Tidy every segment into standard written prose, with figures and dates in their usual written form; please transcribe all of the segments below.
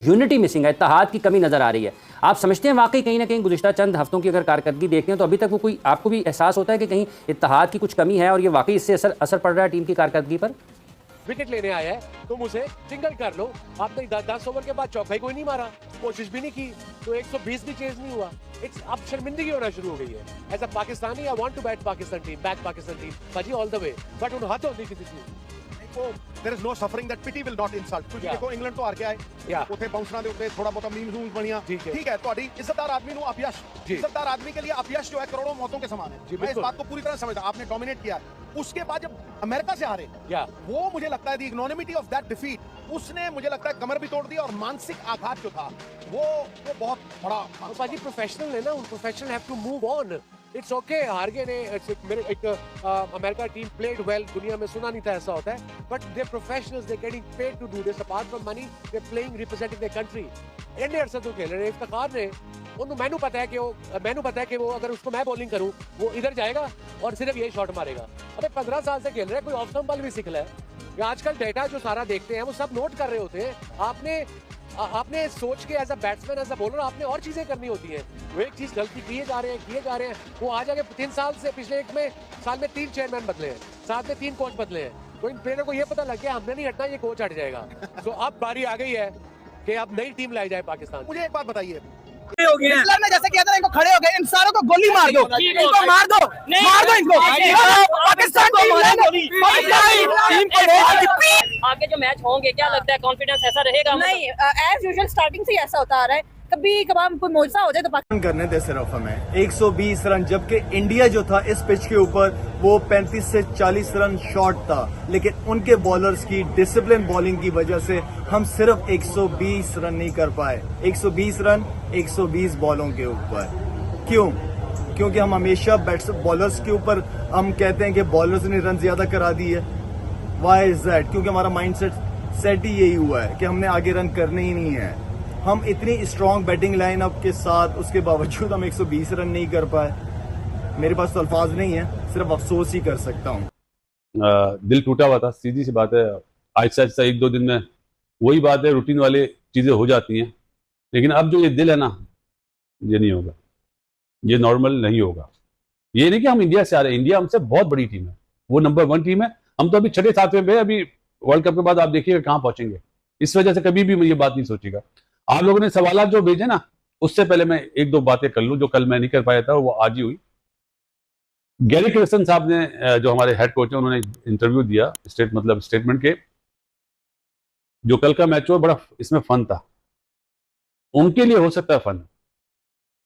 Unity missing है, इत्तेहाद की कमी नज़र आ रही है। आप समझते हैं वाकई कहीं ना कहीं गुज़िश्ता चंद हफ्तों की अगर कारकर्दगी देखते हैं तो अभी तक वो कोई आपको भी एहसास होता है कि कहीं इत्तेहाद की कुछ कमी है और ये वाकई इससे असर पड़ रहा है टीम की कारकर्दगी पर? विकेट लेने आया है तुम उसे सिंगल कर लो। आपने 10 ओवर के बाद चौका ही कोई नहीं मारा, कोशिश भी नहीं की, तो 120 भी चेज नहीं हुआ। इट्स अब शर्मिंदगी होना शुरू हो गई है। As a Pakistani I want to bat Pakistan team, back Pakistan team बाजी ऑल द वे, बट उन हाथों नहीं किसी चीज। there is no suffering that pity will not insult क्योंकि देखो ਇੰਗਲੈਂਡ ਤੋਂ ਹਾਰ ਕੇ ਆਏ ਉੱਥੇ ਬਾਉਂਸਰਾਂ ਦੇ ਉੱਤੇ ਥੋੜਾ ਬਹੁਤਾ ਮੀਮਸ ਨੂਮਸ ਬਣੀਆਂ ठीक है ਤੁਹਾਡੀ इज्जतदार आदमी ਨੂੰ अपयश इज्जतदार आदमी के लिए अपयश जो है करोड़ों मौतों के समान है। मैं इस बात को पूरी तरह समझता, आपने डोमिनेट किया उसके बाद जब अमेरिका से हारे वो मुझे लगता है द इकोनॉमिटी ऑफ दैट डिफीट उसने मुझे लगता है कमर भी तोड़ दी और मानसिक आघात जो था वो बहुत बड़ा। बाजी प्रोफेशनल है ना, professional have to move on. It's okay, हार गए ने, मेरे एक अमेरिका टीम प्लेड वेल, दुनिया में सुना नहीं था ऐसा होता है, but they professionals, they getting paid to do this, apart from money they playing representing their country. India अरसा तो खेल रहे हैं, इफ्तिखार ने उन्होंने मैनू पता है कि वो अगर उसको मैं बॉलिंग करूं वो इधर जाएगा और सिर्फ यही शॉट मारेगा। अबे 15 साल से खेल रहे हैं, कोई ऑफ स्टंप बॉल भी सीख ले। आजकल डेटा जो सारा देखते हैं वो सब नोट कर रहे होते हैं। आपने सोच के as a batsman, as a bowler आपने और चीजें करनी होती हैं। वो एक चीज गलती किए जा रहे हैं, वो आ जाके 3 साल से, पिछले एक में साल में 3 चेयरमैन बदले हैं, साथ में 3 कोच बदले हैं, तो इन प्लेयरों को ये पता लग गया हमने नहीं हटना, ये कोच हट जाएगा। तो अब बारी आ गई है कि अब नई टीम लाई जाए पाकिस्तान। मुझे एक बात बताइए, हिटलर ने जैसे किया था, इनको खड़े हो गए, इन सारों को गोली मार दो, इनको मार दो इनको, पाकिस्तान आगे जो मैच होंगे क्या लगता है कॉन्फिडेंस ऐसा रहेगा? नहीं, एज यूजुअल स्टार्टिंग से ऐसा होता आ रहा है, कभी कभार कोई मौजूदा हो जाए तो रन करने थे सिर्फ हमें 120 रन, जबकि इंडिया जो था इस पिच के ऊपर वो 35 से 40 रन शॉर्ट था, लेकिन उनके बॉलर्स की डिसिप्लिन बॉलिंग की वजह से हम सिर्फ 120 रन नहीं कर पाए। 120 रन 120 बॉलों के ऊपर। क्यों? क्योंकि हम हमेशा बॉलर्स के ऊपर हम कहते हैं कि बॉलर्स ने रन ज्यादा करा दी है। Why is that? क्योंकि हमारा माइंडसेट सेट ही यही हुआ है कि हमने आगे रन करने ही नहीं है। हम इतनी स्ट्रॉन्ग बैटिंग लाइनअप के साथ उसके बावजूद हम 120 रन नहीं कर पाए। मेरे पास तो अल्फाज नहीं है, सिर्फ अफसोस ही कर सकता हूँ। दिल टूटा हुआ था, सीधी सी बात है। आहिस्ता आहिस्ता 1-2 दिन में वही बात है, रूटीन वाली चीजें हो जाती हैं, लेकिन अब जो ये दिल है ना, ये नहीं होगा, ये नॉर्मल नहीं होगा। ये नहीं कि हम इंडिया से आ रहे हैं, इंडिया हमसे बहुत बड़ी टीम है, वो नंबर 1 टीम है। हम तो अभी 6-7वें पे, अभी वर्ल्ड कप के बाद आप देखिएगा कहाँ पहुंचेंगे। इस वजह से कभी भी ये बात नहीं सोचेगा। आप लोगों ने सवाल जो भेजे ना, उससे पहले मैं 1-2 बातें कर लूं जो कल मैं नहीं कर पाया था, वो आज ही हुई। गैरी क्रिस्टन साहब ने, जो हमारे हेड कोच हैं, उन्होंने इंटरव्यू दिया, स्टेटमेंट के, जो कल का मैच हुआ बड़ा इसमें फन था। उनके लिए हो सकता है फन,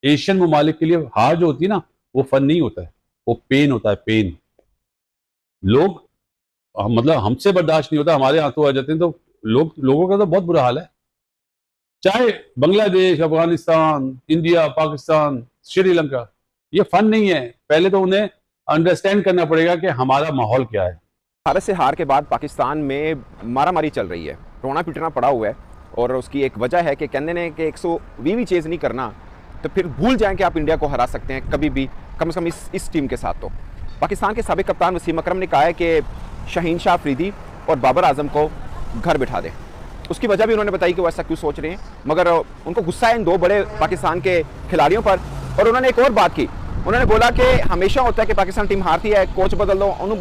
एशियन ममालिक के लिए हार जो होती है ना, वो फन नहीं होता है, वो पेन होता है, पेन। लोग मतलब हमसे बर्दाश्त नहीं होता, हमारे आंसू आ जाते हैं, तो लोगों का तो बहुत बुरा हाल है। चाहे बांग्लादेश, अफगानिस्तान, इंडिया, पाकिस्तान, श्रीलंका, ये फन नहीं है। पहले तो उन्हें अंडरस्टैंड करना पड़ेगा कि हमारा माहौल क्या है। भारत से हार के बाद पाकिस्तान में मारामारी चल रही है, रोना पिटना पड़ा हुआ है, और उसकी एक वजह है कि कहने ने कि 120 भी चेज़ नहीं करना, तो फिर भूल जाएं कि आप इंडिया को हरा सकते हैं कभी भी, कम से कम इस टीम के साथ। तो पाकिस्तान के साबिक कप्तान वसीम अकरम ने कहा है कि शाहीन शाह अफरीदी और बाबर आजम को घर बिठा दें। उसकी वजह भी उन्होंने बताई कि वो ऐसा क्यों सोच रहे हैं, मगर उनको गुस्सा है इन 2 बड़े पाकिस्तान के खिलाड़ियों पर। और उन्होंने एक और बात की, उन्होंने बोला कि हमेशा होता है कि पाकिस्तान टीम हारती है, कोच बदल दो, अनु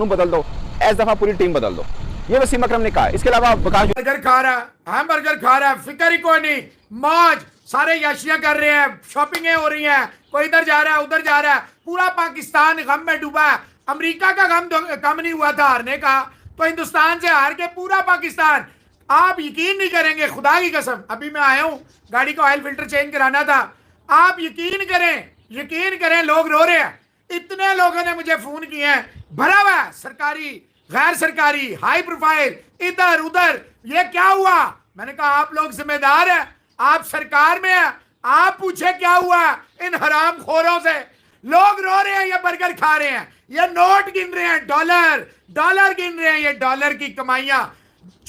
बदल दो, इस दफा पूरी टीम बदल दो, ये वसीम अकरम ने कहा। इसके अलावा बर्गर खा रहा है, फिक्र ही कोई नहीं, मौज, सारे याशियां कर रहे हैं, शॉपिंगें हो रही हैं, कोई इधर जा रहा है, उधर जा रहा है, पूरा पाकिस्तान गम में डूबा है। अमेरिका का गम कम नहीं हुआ था हारने का, तो हिंदुस्तान से हार के पूरा पाकिस्तान, आप यकीन नहीं करेंगे, खुदा की कसम, अभी मैं आया हूँ, गाड़ी का ऑयल फिल्टर चेंज कराना था, आप यकीन करें लोग रो रहे हैं। इतने लोगों ने मुझे फोन किए हैं, भरा हुआ है, सरकारी, गैर सरकारी, हाई प्रोफाइल, इधर उधर, ये क्या हुआ? मैंने कहा आप लोग जिम्मेदार हैं, आप सरकार में हैं, आप पूछे क्या हुआ इन हराम खोरों से। लोग रो रहे हैं, ये बर्गर खा रहे हैं, ये नोट गिन रहे हैं, डॉलर गिन रहे हैं, ये डॉलर की कमाइयां,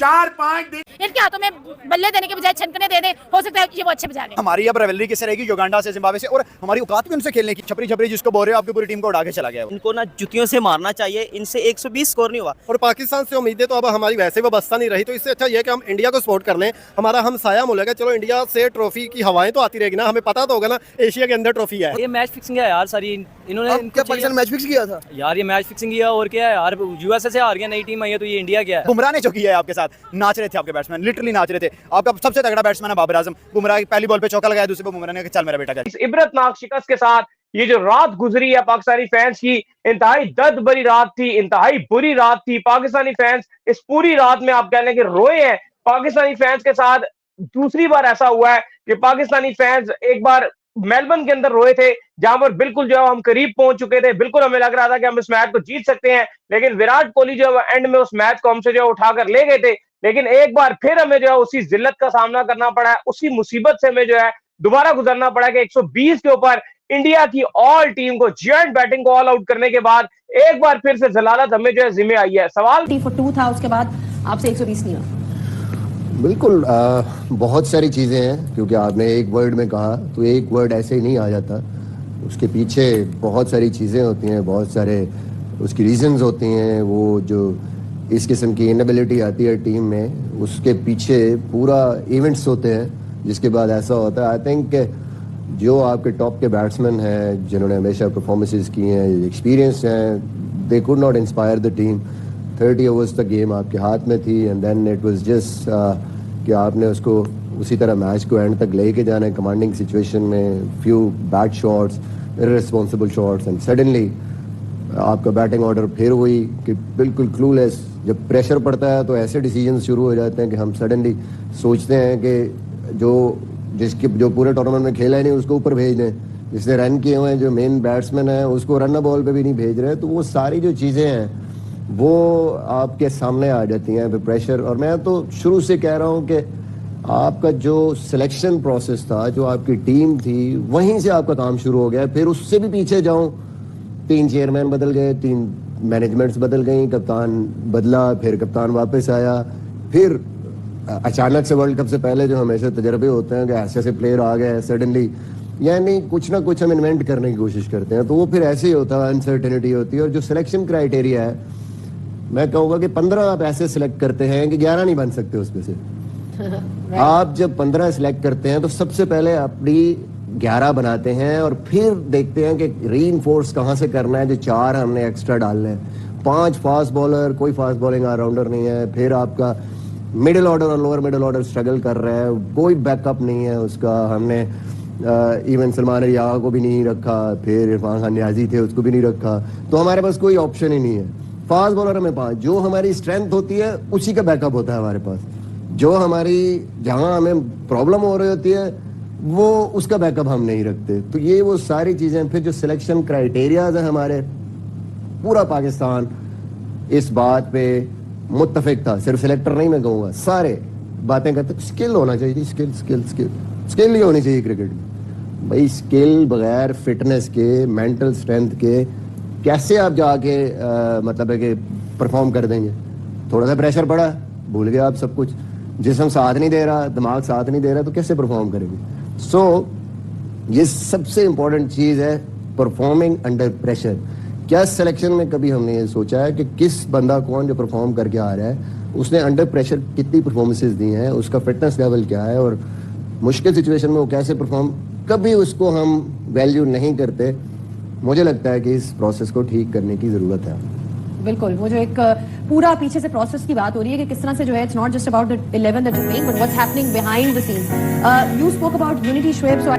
4-5 दिन इनके हाथों में बल्ले देने के बजाय छनकने दे दे, हो सकता है कि वो अच्छे बजा लें। हमारी अब रेवलरी कैसे रहेगी युगांडा से, जिम्बाब्वे से, और हमारी औकात भी उनसे खेलने की। छपरी छपरी जिसको बोल रहे हो, आपकी पूरी टीम को उड़ा के चला गया। इनको ना जुतियों से मारना चाहिए, इनसे 120 स्कोर नहीं हुआ। और पाकिस्तान से उम्मीदें तो अब हमारी वैसे वाबस्ता नहीं रही, तो इससे अच्छा ये कि हम इंडिया को सपोर्ट कर लें। हमारा हमसाया मुल्क है, चलो इंडिया से ट्रॉफी की हवाएं तो आती रहेगी ना, हमें पता तो होगा ना एशिया के अंदर ट्रॉफी है। ये मैच फिक्सिंग है यार सारी, इन्होंने क्या पाकिस्तान मैच फिक्स किया था यार, ये मैच फिक्सिंग किया और क्या है यार, यूएसए से हार गया, नई टीम आई है, तो ये इंडिया क्या है। बुमराह ने जो किया है आपके साथ, नाच रहे थे आपके बैट्समैन, लिटरली नाच रहे थे। आपका सबसे तगड़ा बैट्समैन है बाबर आजम, बुमराह की पहली बॉल पे चौका लगाया, दूसरे पे बुमराह ने कहा चल मेरा बेटा कर। इस इबरतनाक शिकस्त के साथ ये जो रात गुजरी है पाकिस्तानी फैंस की, इंतहाई दर्द भरी रात थी, इंतहाई बुरी रात थी। पाकिस्तानी फैंस इस पूरी रात में आप कह लें कि रोए हैं। पाकिस्तानी फैंस के साथ दूसरी बार ऐसा हुआ है कि पाकिस्तानी फैंस एक बार मेलबर्न के अंदर रोए थे, जहां पर बिल्कुल जो हम करीब पहुंच चुके थे, बिल्कुल हमें लग रहा था कि हम इस मैच को जीत सकते हैं, लेकिन विराट कोहली जो एंड में उस मैच को हमसे जो उठाकर ले गए थे। लेकिन एक बार फिर हमें जो है उसी जिल्लत का सामना करना पड़ा है, उसी मुसीबत से हमें जो है दोबारा गुजरना पड़ा कि 120 के ऊपर इंडिया की ऑल टीम को जॉइंट बैटिंग को ऑल आउट करने के बाद एक बार फिर से जलालत हमें जो है जिम्मे आई है। सवाल T2 था, उसके बाद आपसे 120 नहीं हुआ। बिल्कुल बहुत सारी चीज़ें हैं, क्योंकि आपने एक वर्ड में कहा तो एक वर्ड ऐसे ही नहीं आ जाता, उसके पीछे बहुत सारी चीज़ें होती हैं, बहुत सारे उसकी रीजंस होती हैं। वो जो इस किस्म की इनएबिलिटी आती है टीम में, उसके पीछे पूरा इवेंट्स होते हैं, जिसके बाद ऐसा होता है। आई थिंक जो आपके टॉप के बैट्समैन हैं, जिन्होंने हमेशा परफॉर्मेंसेस की हैं, एक्सपीरियंस हैं, they could not inspire the team. 30 overs तक गेम आपके हाथ में थी, and then it was just कि आपने उसको उसी तरह मैच को एंड तक लेके जाना है कमांडिंग सिचुएशन में, few bad shots, irresponsible shots, and suddenly आपका बैटिंग ऑर्डर फिर हुई कि बिल्कुल क्लूलेस। जब प्रेशर पड़ता है तो ऐसे डिसीजन शुरू हो जाते हैं कि हम सडनली सोचते हैं कि जो पूरे टूर्नामेंट में खेला ही नहीं उसको ऊपर भेज दें, जिसने रन किए हुए हैं, जो मेन बैट्समैन है उसको रन बॉल पे भी नहीं भेज रहे। तो वो सारी जो चीज़ें हैं वो आपके सामने आ जाती हैं फिर प्रेशर। और मैं तो शुरू से कह रहा हूँ कि आपका जो सिलेक्शन प्रोसेस था, जो आपकी टीम थी, वहीं से आपका काम शुरू हो गया। फिर उससे भी पीछे जाऊँ, 3 चेयरमैन बदल गए, 3 मैनेजमेंट्स बदल गई, कप्तान बदला, फिर कप्तान वापस आया, फिर अचानक से वर्ल्ड कप से पहले जो हमेशा तजर्बे होते हैं कि ऐसे ऐसे प्लेयर आ गए सडनली, यानी कुछ ना कुछ हम इन्वेंट करने की कोशिश करते हैं, तो वो फिर ऐसे ही होता है, अनसर्टेनिटी होती है। और जो सिलेक्शन क्राइटेरिया है, मैं कहूँगा कि 15 आप ऐसे सिलेक्ट करते हैं कि 11 नहीं बन सकते उसमें से। आप जब 15 सिलेक्ट करते हैं तो सबसे पहले अपनी 11 बनाते हैं, और फिर देखते हैं कि रीइंफोर्स कहाँ से करना है, जो 4 हमने एक्स्ट्रा डालने हैं। 5 फास्ट बॉलर, कोई फास्ट बॉलिंग ऑलराउंडर नहीं है, फिर आपका मिडिल ऑर्डर और लोअर मिडिल ऑर्डर स्ट्रगल कर रहा है, कोई बैकअप नहीं है उसका। हमने इवन सलमान रियाज को भी नहीं रखा, फिर इरफान खान न्याजी थे उसको भी नहीं रखा, तो हमारे पास कोई ऑप्शन ही नहीं है। फास्ट बॉलर हमें 5, जो हमारी स्ट्रेंथ होती है उसी का बैकअप होता है हमारे पास, जो हमारी जहां हमें प्रॉब्लम हो रही होती है वो उसका बैकअप हम नहीं रखते। तो ये वो सारी चीजें। फिर जो सिलेक्शन क्राइटेरियाज है हमारे, पूरा पाकिस्तान इस बात पे मुत्तफिक था, सिर्फ सिलेक्टर नहीं मैं कहूँगा, सारे बातें करते स्किल होना चाहिए, स्किल स्किल स्किल स्किल ही होनी चाहिए क्रिकेट में। भाई स्किल बगैर फिटनेस के, मेंटल स्ट्रेंथ के कैसे आप जाके मतलब है कि परफॉर्म कर देंगे। थोड़ा सा प्रेशर पड़ा, भूल गए आप सब कुछ, जिस्म साथ नहीं दे रहा, दिमाग साथ नहीं दे रहा, तो कैसे परफॉर्म करेंगे। सो ये सबसे इंपॉर्टेंट चीज़ है, परफॉर्मिंग अंडर प्रेशर। क्या सिलेक्शन में कभी हमने ये सोचा है कि किस बंदा कौन जो परफॉर्म करके आ रहा है, उसने अंडर प्रेशर कितनी परफॉर्मेंसेस दी हैं, उसका फिटनेस लेवल क्या है, और मुश्किल सिचुएशन में वो कैसे परफॉर्म, कभी उसको हम वैल्यू नहीं करते। मुझे लगता है कि इस प्रोसेस को ठीक करने की ज़रूरत है। बिल्कुल, वो जो एक पूरा पीछे से प्रोसेस की बात हो रही है कि किस तरह से जो है, it's not just about the 11 that you playing but what's happening behind the scenes. You spoke about unity, Shoaib, so